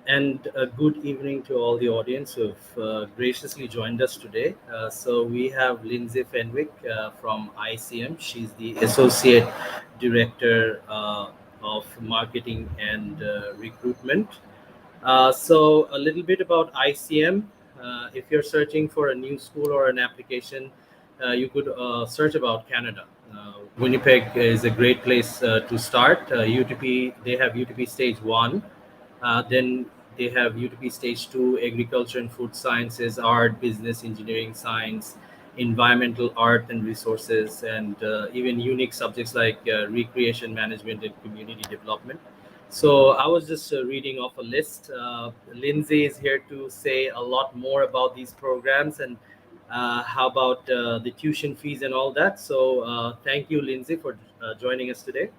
And a good evening to all the audience who've graciously joined us today. So we have Lindsay Fenwick from ICM. She's the Associate Director of Marketing and Recruitment. So a little bit about ICM. If you're searching for a new school or an application, you could search about Canada. Winnipeg is a great place to start. UTP, they have UTP Stage 1. Then they have UTP Stage 2, Agriculture and Food Sciences, Art, Business, Engineering, Science, Environmental Art and Resources, and even unique subjects like Recreation Management and Community Development. So I was just reading off a list. Lindsay is here to say a lot more about these programs and how about the tuition fees and all that. So thank you, Lindsay, for joining us today.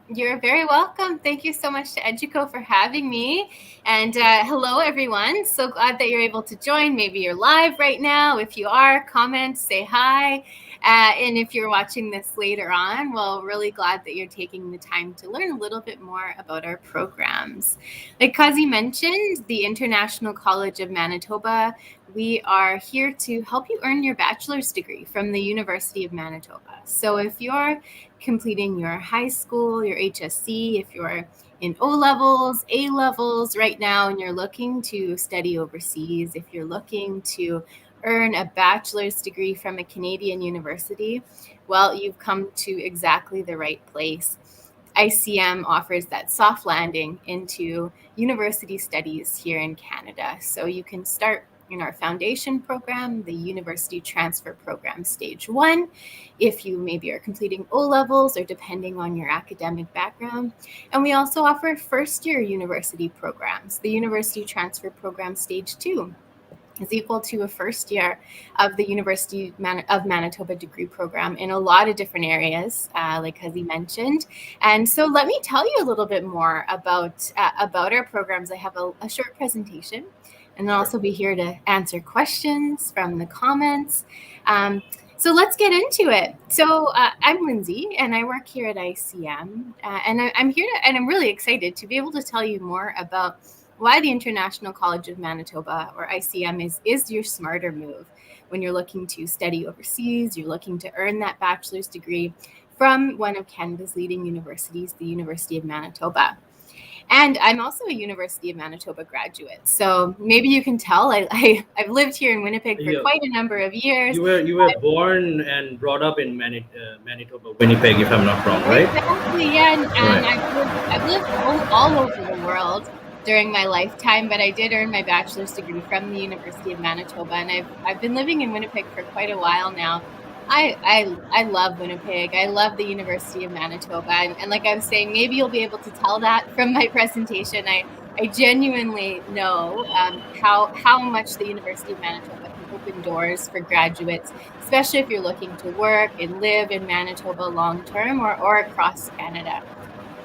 You're very welcome. Thank you so much to Eduko for having me. And hello, everyone. So glad that you're able to join. Maybe you're live right now. If you are, comment, say hi. And if you're watching this later on, well, really glad that you're taking the time to learn a little bit more about our programs. Like Kazi mentioned, the International College of Manitoba, we are here to help you earn your bachelor's degree from the University of Manitoba. So if you're completing your high school, your HSC, if you're in O levels, A levels right now, and you're looking to study overseas, if you're looking to earn a bachelor's degree from a Canadian university, well, you've come to exactly the right place. ICM offers that soft landing into university studies here in Canada. So you can start in our foundation program, the University Transfer Program Stage 1, if you maybe are completing O levels or depending on your academic background. And we also offer first-year university programs. The University Transfer Program Stage 2 is equal to a first year of the University of Manitoba degree program in a lot of different areas, like Kazi mentioned. And so let me tell you a little bit more about our programs. I have a short presentation, and I'll also be here to answer questions from the comments. So let's get into it. So I'm Lindsay, and I work here at ICM, and I'm here and I'm really excited to be able to tell you more about why the International College of Manitoba, or ICM, is your smarter move when you're looking to study overseas, you're looking to earn that bachelor's degree from one of Canada's leading universities, the University of Manitoba. And I'm also a University of Manitoba graduate. So maybe you can tell I've lived here in Winnipeg for quite a number of years. You were born and brought up in Manitoba, Winnipeg, if I'm not wrong, right? Exactly, yeah. And I've lived all over the world during my lifetime, but I did earn my bachelor's degree from the University of Manitoba, and I've been living in Winnipeg for quite a while now. I love Winnipeg. I love the University of Manitoba. And like I was saying, maybe you'll be able to tell that from my presentation. I genuinely know how much the University of Manitoba can open doors for graduates, especially if you're looking to work and live in Manitoba long-term or across Canada.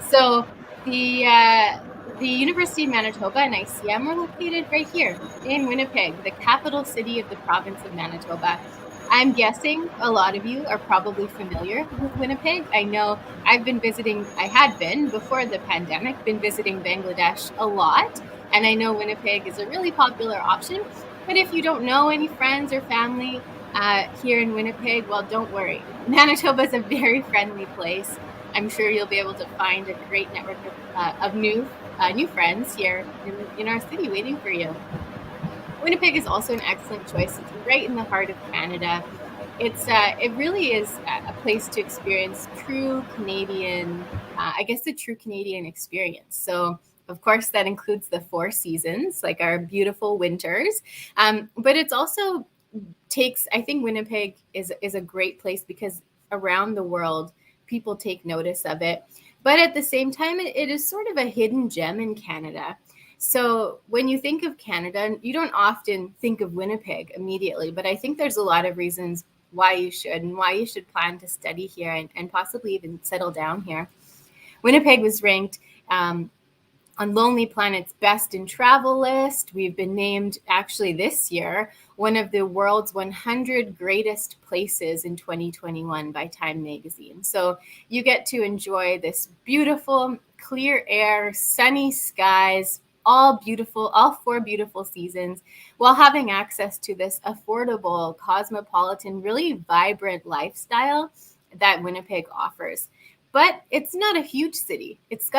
So the University of Manitoba and ICM are located right here in Winnipeg, the capital city of the province of Manitoba. I'm guessing a lot of you are probably familiar with Winnipeg. I know I had been before the pandemic, been visiting Bangladesh a lot. And I know Winnipeg is a really popular option. But if you don't know any friends or family here in Winnipeg, well, don't worry. Manitoba is a very friendly place. I'm sure you'll be able to find a great network of new friends here in our city waiting for you. Winnipeg is also an excellent choice. It's right in the heart of Canada. It really is a place to experience true Canadian, the true Canadian experience. So, of course, that includes the 4 seasons, like our beautiful winters. But it's also I think Winnipeg is a great place because around the world, people take notice of it. But at the same time, it is sort of a hidden gem in Canada. So when you think of Canada, you don't often think of Winnipeg immediately, but I think there's a lot of reasons why you should plan to study here and possibly even settle down here. Winnipeg was ranked on Lonely Planet's Best in Travel list. We've been named, actually this year, one of the world's 100 greatest places in 2021 by Time Magazine. So you get to enjoy this beautiful, clear air, sunny skies, all four beautiful seasons, while having access to this affordable, cosmopolitan, really vibrant lifestyle that Winnipeg offers. But it's not a huge city. It's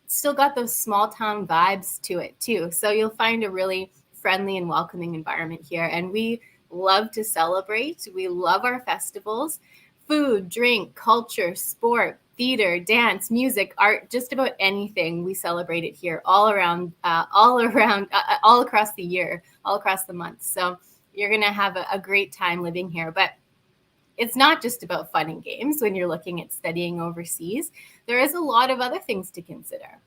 still got those small town vibes to it too. So you'll find a really friendly and welcoming environment here. And we love to celebrate. We love our festivals. Food, drink, culture, sport, theater, dance, music, art, just about anything. We celebrate it here all across the year, all across the month. So you're going to have a great time living here. But it's not just about fun and games when you're looking at studying overseas. There is a lot of other things to consider.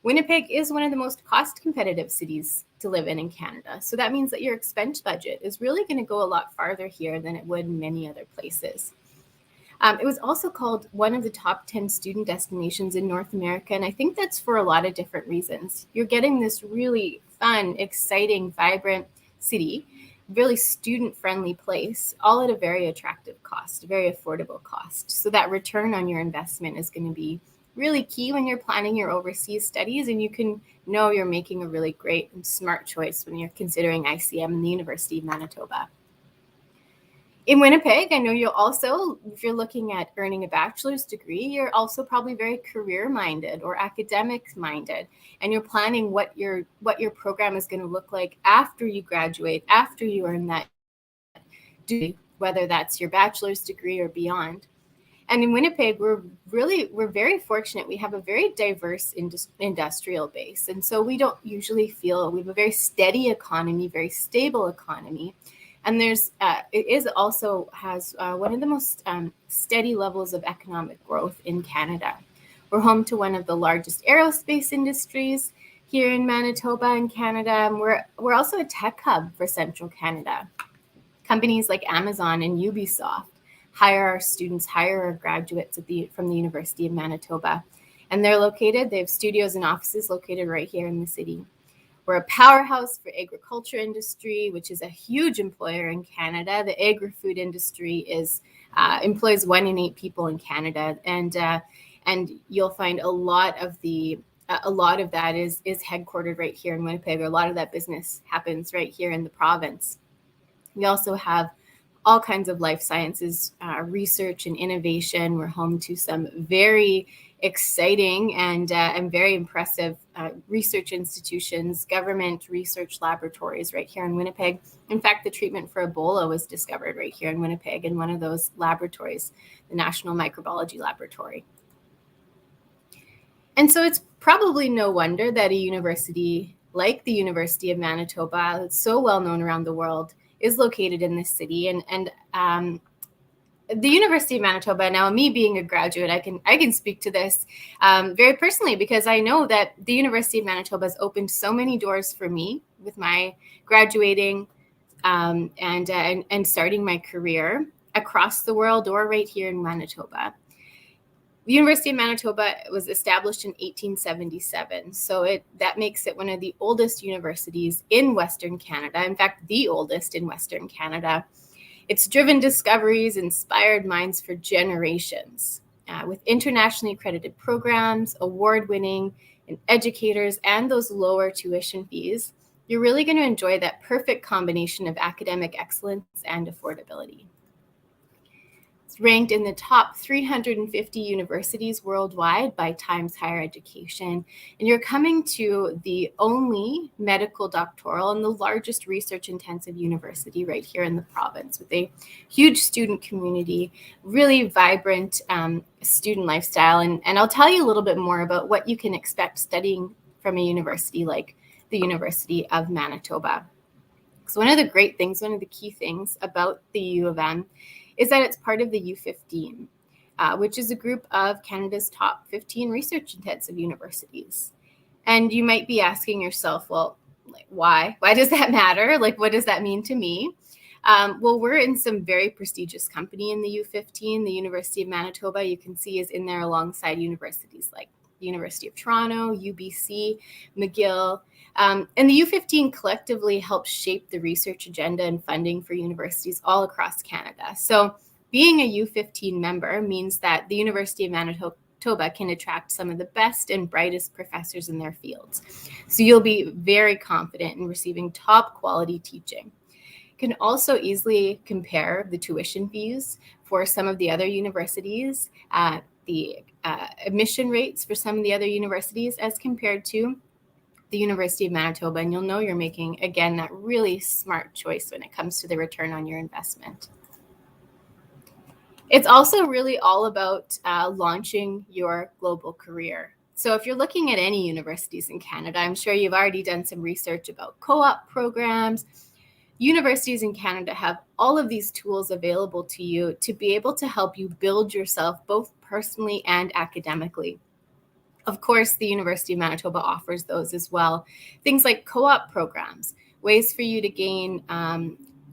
Winnipeg is one of the most cost competitive cities to live in Canada. So that means that your expense budget is really going to go a lot farther here than it would in many other places. It was also called one of the top 10 student destinations in North America, and I think that's for a lot of different reasons. You're getting this really fun, exciting, vibrant city, really student-friendly place, all at a very attractive cost, a very affordable cost. So that return on your investment is going to be really key when you're planning your overseas studies, and you can know you're making a really great and smart choice when you're considering ICM and the University of Manitoba. In Winnipeg, I know you'll also, if you're looking at earning a bachelor's degree, you're also probably very career-minded or academic-minded, and you're planning what your program is going to look like after you graduate, after you earn that degree, whether that's your bachelor's degree or beyond. And in Winnipeg, we're very fortunate. We have a very diverse industrial base, and so we don't usually feel we have a very steady economy, very stable economy. And it also has one of the most steady levels of economic growth in Canada. We're home to one of the largest aerospace industries here in Manitoba and Canada. And we're also a tech hub for Central Canada. Companies like Amazon and Ubisoft hire our students, hire our graduates from the University of Manitoba. And they have studios and offices located right here in the city. We're a powerhouse for agriculture industry, which is a huge employer in Canada. The agri-food industry employs 1 in 8 people in Canada, and you'll find a lot of that is headquartered right here in Winnipeg. Or a lot of that business happens right here in the province. We also have all kinds of life sciences research and innovation. We're home to some very exciting and very impressive research institutions, government research laboratories right here in Winnipeg. In fact, the treatment for Ebola was discovered right here in Winnipeg in one of those laboratories, the National Microbiology Laboratory. And so it's probably no wonder that a university like the University of Manitoba, that's so well known around the world, is located in this city. And the University of Manitoba, now me being a graduate, I can speak to this very personally, because I know that the University of Manitoba has opened so many doors for me with my graduating and starting my career across the world or right here in Manitoba. The University of Manitoba was established in 1877, so that makes it one of the oldest universities in Western Canada. In fact, the oldest in Western Canada. It's driven discoveries, inspired minds for generations, with internationally accredited programs, award-winning educators, and those lower tuition fees. You're really going to enjoy that perfect combination of academic excellence and affordability. It's ranked in the top 350 universities worldwide by Times Higher Education. And you're coming to the only medical doctoral and the largest research-intensive university right here in the province, with a huge student community, really vibrant student lifestyle. And I'll tell you a little bit more about what you can expect studying from a university like the University of Manitoba. So one of the key things about the U of M is that it's part of the U15, which is a group of Canada's top 15 research-intensive universities. And you might be asking yourself, well, why? Why does that matter? What does that mean to me? Well, we're in some very prestigious company in the U15. The University of Manitoba, you can see, is in there alongside universities like the University of Toronto, UBC, McGill. And the U15 collectively helps shape the research agenda and funding for universities all across Canada. So being a U15 member means that the University of Manitoba can attract some of the best and brightest professors in their fields. So you'll be very confident in receiving top quality teaching. You can also easily compare the tuition fees for some of the other universities, the admission rates for some of the other universities as compared to the University of Manitoba, and you'll know you're making, again, that really smart choice when it comes to the return on your investment. It's also really all about launching your global career. So if you're looking at any universities in Canada, I'm sure you've already done some research about CoOp programs. Universities in Canada have all of these tools available to you to be able to help you build yourself both personally and academically. Of course, the University of Manitoba offers those as well. Things like CoOp programs, ways for you to gain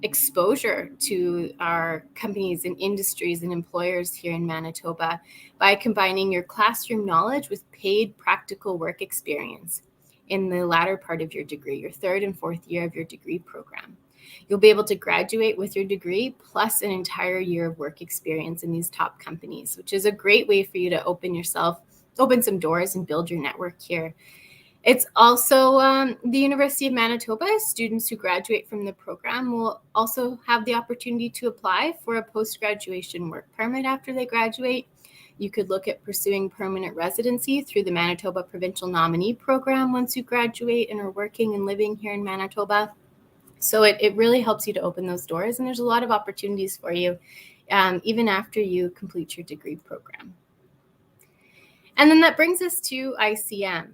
exposure to our companies and industries and employers here in Manitoba by combining your classroom knowledge with paid practical work experience in the latter part of your degree, your third and fourth year of your degree program. You'll be able to graduate with your degree plus an entire year of work experience in these top companies, which is a great way for you to open some doors and build your network here. It's also the University of Manitoba. Students who graduate from the program will also have the opportunity to apply for a post-graduation work permit after they graduate. You could look at pursuing permanent residency through the Manitoba Provincial Nominee Program once you graduate and are working and living here in Manitoba. So it really helps you to open those doors, and there's a lot of opportunities for you even after you complete your degree program. And then that brings us to ICM,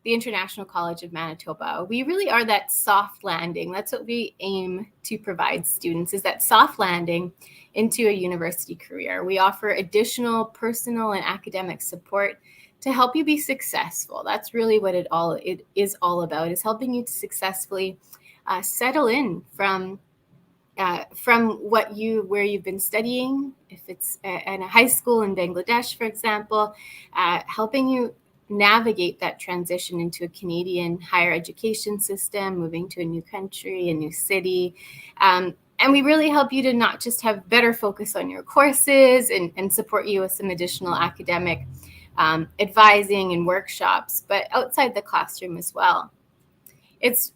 the International College of Manitoba. We really are that soft landing. That's what we aim to provide students, is that soft landing into a university career. We offer additional personal and academic support to help you be successful. That's really what it is all about, is helping you to successfully settle in from where you've been studying, if it's in a high school in Bangladesh, for example, helping you navigate that transition into a Canadian higher education system, moving to a new country, a new city. And we really help you to not just have better focus on your courses and support you with some additional academic advising and workshops, but outside the classroom as well. It's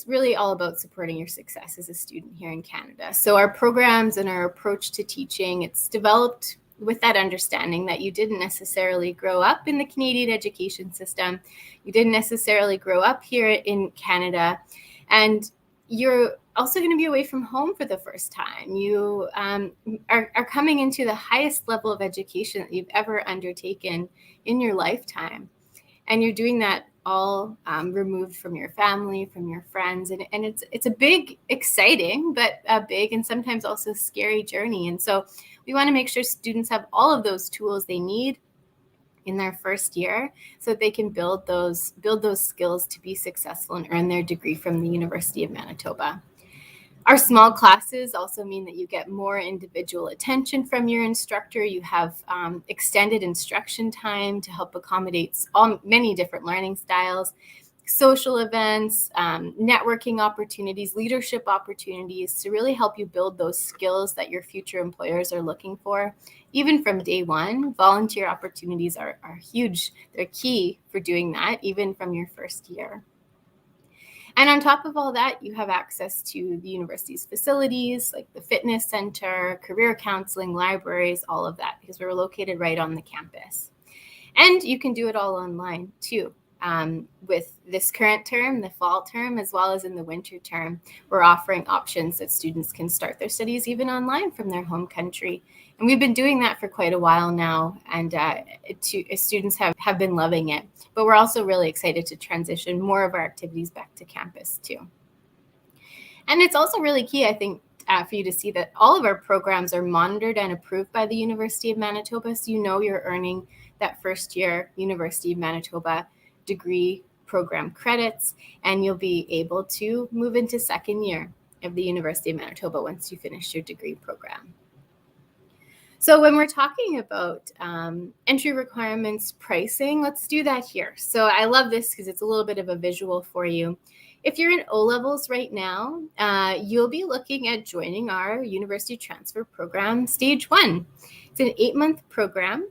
really all about supporting your success as a student here in Canada. So our programs and our approach to teaching, it's developed with that understanding that you didn't necessarily grow up in the Canadian education system. You didn't necessarily grow up here in Canada. And you're also going to be away from home for the first time. You are coming into the highest level of education that you've ever undertaken in your lifetime. And you're doing that all removed from your family, from your friends. And it's a big, exciting, but a big and sometimes also scary journey. And so we want to make sure students have all of those tools they need in their first year so that they can build those skills to be successful and earn their degree from the University of Manitoba. Our small classes also mean that you get more individual attention from your instructor. You have extended instruction time to help accommodate many different learning styles, social events, networking opportunities, leadership opportunities to really help you build those skills that your future employers are looking for. Even from day one, volunteer opportunities are huge. They're key for doing that, even from your first year. And on top of all that, you have access to the university's facilities, like the fitness center, career counseling, libraries, all of that, because we're located right on the campus. And you can do it all online too. With this current term, the fall term, as well as in the winter term, we're offering options that students can start their studies even online from their home country. And we've been doing that for quite a while now, and students have been loving it. But we're also really excited to transition more of our activities back to campus too. And it's also really key, I think, for you to see that all of our programs are monitored and approved by the University of Manitoba, so you know you're earning that first year University of Manitoba degree program credits, and you'll be able to move into second year of the University of Manitoba once you finish your degree program. So when we're talking about entry requirements, pricing, let's do that here. So I love this because it's a little bit of a visual for you. If you're in O-levels right now, you'll be looking at joining our University Transfer Program Stage 1. It's an 8-month program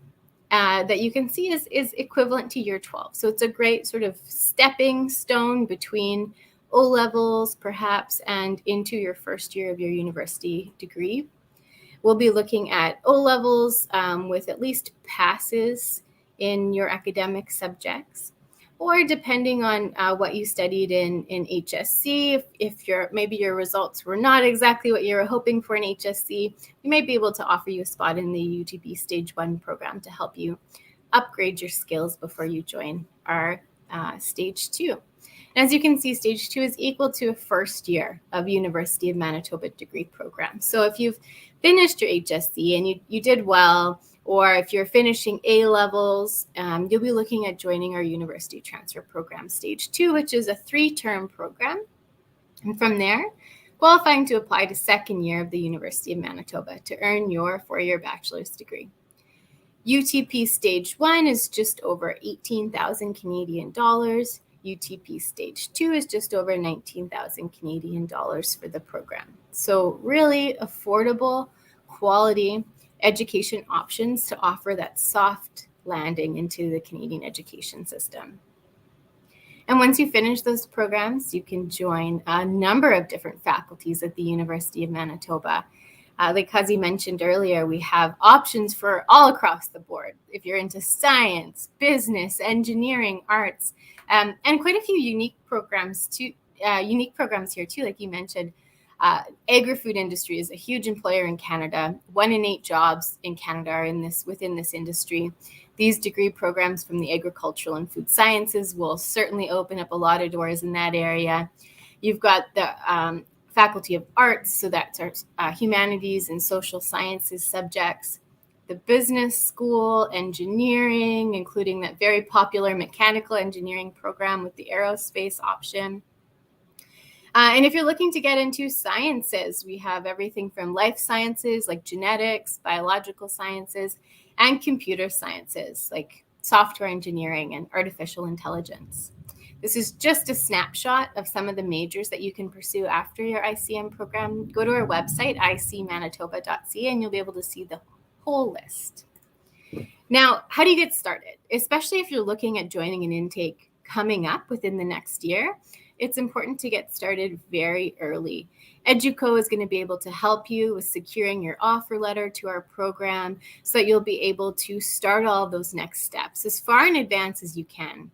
that you can see is equivalent to year 12. So it's a great sort of stepping stone between O-levels, perhaps, and into your first year of your university degree. We'll be looking at O-levels with at least passes in your academic subjects, or depending on what you studied in HSC, if maybe your results were not exactly what you were hoping for in HSC, we may be able to offer you a spot in the UTB Stage 1 program to help you upgrade your skills before you join our Stage 2. And as you can see, Stage 2 is equal to a first year of University of Manitoba degree program. So if you've finished your HSC and you did well, or if you're finishing A-levels, you'll be looking at joining our University Transfer Program Stage 2, which is a 3-term program. And from there, qualifying to apply to second year of the University of Manitoba to earn your 4-year bachelor's degree. UTP Stage 1 is just over 18,000 Canadian dollars. UTP Stage 2 is just over 19,000 Canadian dollars for the program. So really affordable, quality education options to offer that soft landing into the Canadian education system. And once you finish those programs, you can join a number of different faculties at the University of Manitoba. Like Kazi mentioned earlier, we have options for all across the board. If you're into science, business, engineering, arts, and quite a few unique programs here too, like you mentioned. Agri-food industry is a huge employer in Canada. 1 in 8 jobs in Canada are within this industry. These degree programs from the agricultural and food sciences will certainly open up a lot of doors in that area. You've got the Faculty of Arts, so that's our humanities and social sciences subjects. The business school, engineering, including that very popular mechanical engineering program with the aerospace option. And if you're looking to get into sciences, we have everything from life sciences like genetics, biological sciences, and computer sciences like software engineering and artificial intelligence. This is just a snapshot of some of the majors that you can pursue after your ICM program. Go to our website, icmanitoba.ca, and you'll be able to see the whole list. Now, how do you get started? Especially if you're looking at joining an intake coming up within the next year, it's important to get started very early. Eduko is going to be able to help you with securing your offer letter to our program so that you'll be able to start all those next steps as far in advance as you can.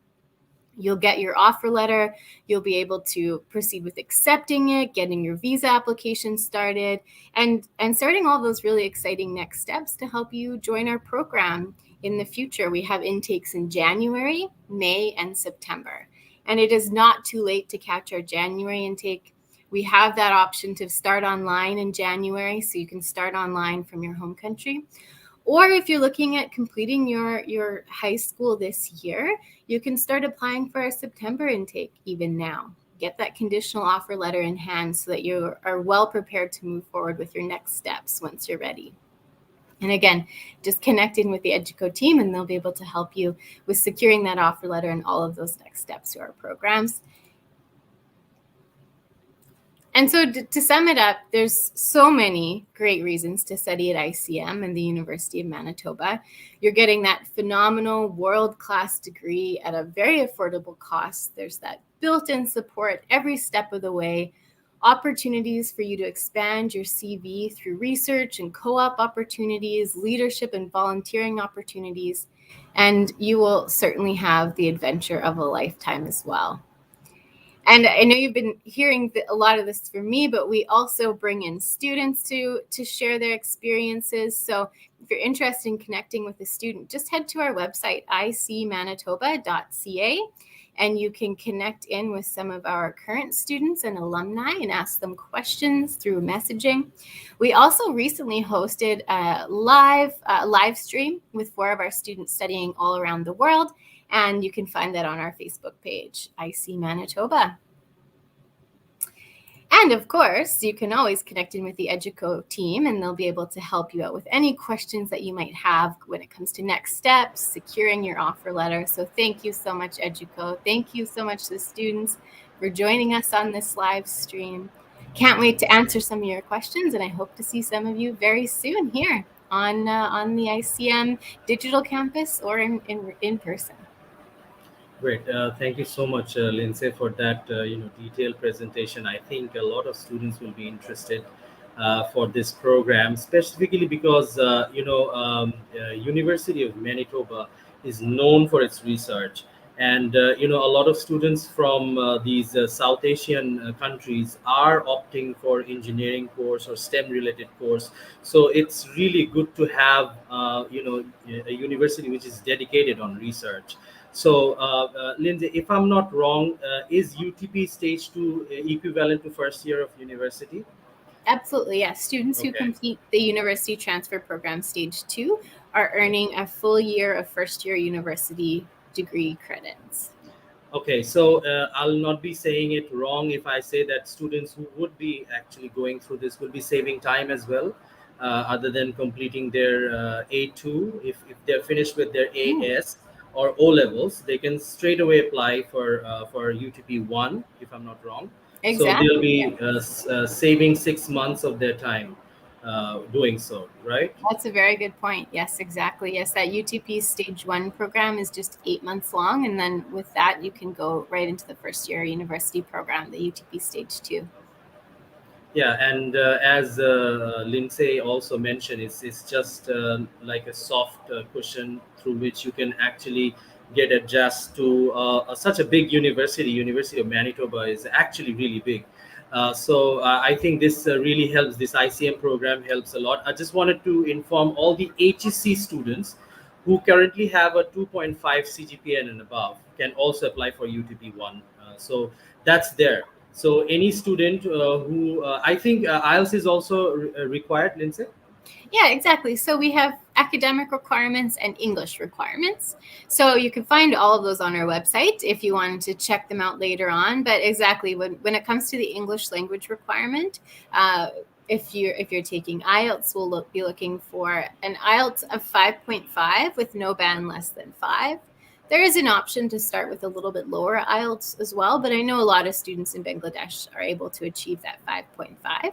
You'll get your offer letter, you'll be able to proceed with accepting it, getting your visa application started, and starting all those really exciting next steps to help you join our program in the future. We have intakes in January, May, and September. And it is not too late to catch our January intake. We have that option to start online in January, so you can start online from your home country. Or if you're looking at completing your high school this year, you can start applying for our September intake even now. Get that conditional offer letter in hand so that you are well prepared to move forward with your next steps once you're ready. And again, just connect in with the Eduko team and they'll be able to help you with securing that offer letter and all of those next steps to our programs. And so to sum it up, there's so many great reasons to study at ICM and the University of Manitoba. You're getting that phenomenal world-class degree at a very affordable cost. There's that built-in support every step of the way, opportunities for you to expand your CV through research and co-op opportunities, leadership and volunteering opportunities, and you will certainly have the adventure of a lifetime as well. And I know you've been hearing a lot of this from me, but we also bring in students to share their experiences. So if you're interested in connecting with a student, just head to our website, icmanitoba.ca, and you can connect in with some of our current students and alumni and ask them questions through messaging. We also recently hosted a live stream with 4 of our students studying all around the world. And you can find that on our Facebook page, IC Manitoba. And of course, you can always connect in with the Eduko team and they'll be able to help you out with any questions that you might have when it comes to next steps, securing your offer letter. So thank you so much, Eduko. Thank you so much to the students for joining us on this live stream. Can't wait to answer some of your questions and I hope to see some of you very soon here. on the ICM digital campus or in person. Great. Thank you so much, Lindsay, for that detailed presentation. I think a lot of students will be interested for this program, specifically because University of Manitoba is known for its research, and a lot of students from these South Asian countries are opting for engineering course or STEM related course. So it's really good to have a university which is dedicated on research. So, Lindsay, if I'm not wrong, is UTP Stage 2 equivalent to first year of university? Absolutely, yes. Students who Okay. complete the University Transfer Program Stage 2 are earning a full year of first year university degree credits. Okay, so I'll not be saying it wrong if I say that students who would be actually going through this will be saving time as well, other than completing their A2. If they're finished with their Mm, AS or O levels, they can straight away apply for UTP 1, if I'm not wrong. So they'll exactly. be saving 6 months of their time doing so, right? That's a very good point. Yes, exactly. Yes, that UTP Stage 1 program is just 8 months long. And then with that, you can go right into the first year university program, the UTP Stage 2. Yeah, and as Lindsay also mentioned, it's just like a soft cushion through which you can actually get adjust to such a big university. University of Manitoba is actually really big. So I think this really helps. This ICM program helps a lot. I just wanted to inform all the HEC students who currently have a 2.5 CGPA and above can also apply for UTP 1. So that's there. So any student who I think IELTS is also required, Lindsay. Yeah, exactly. So we have academic requirements and English requirements. So you can find all of those on our website if you wanted to check them out later on. But exactly, when it comes to the English language requirement, if you're taking IELTS, we'll be looking for an IELTS of 5.5 with no band less than 5. There is an option to start with a little bit lower IELTS as well, but I know a lot of students in Bangladesh are able to achieve that 5.5.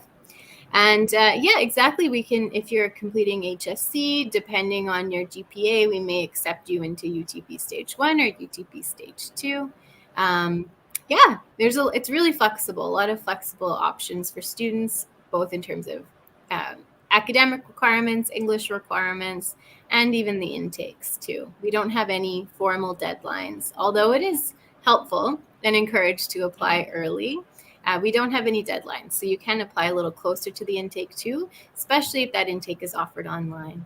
And yeah, exactly. We can, if you're completing HSC, depending on your GPA, we may accept you into UTP Stage 1 or UTP Stage 2. Yeah, it's really flexible, a lot of flexible options for students, both in terms of academic requirements, English requirements, and even the intakes too. We don't have any formal deadlines, although it is helpful and encouraged to apply early. We don't have any deadlines, so you can apply a little closer to the intake too, especially if that intake is offered online.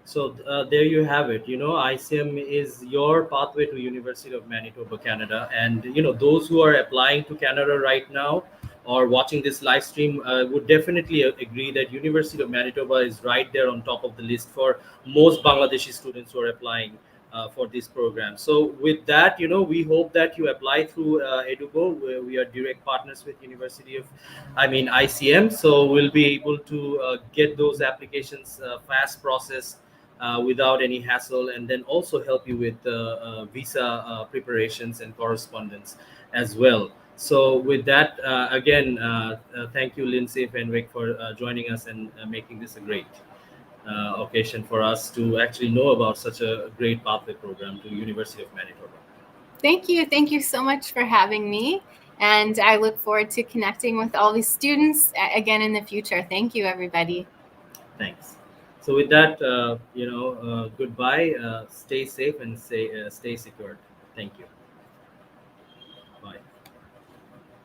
So there you have it. ICM is your pathway to University of Manitoba, Canada, and those who are applying to Canada right now or watching this live stream would definitely agree that University of Manitoba is right there on top of the list for most Bangladeshi students who are applying for this program. So with that, we hope that you apply through Eduko, where we are direct partners with ICM. So we'll be able to get those applications fast processed without any hassle, and then also help you with visa preparations and correspondence as well. So with that, again, thank you, Lindsay Fenwick, for joining us and making this a great occasion for us to actually know about such a great pathway program to University of Manitoba. Thank you. Thank you so much for having me. And I look forward to connecting with all these students again in the future. Thank you, everybody. Thanks. So with that, goodbye. Stay safe and stay secure. Thank you.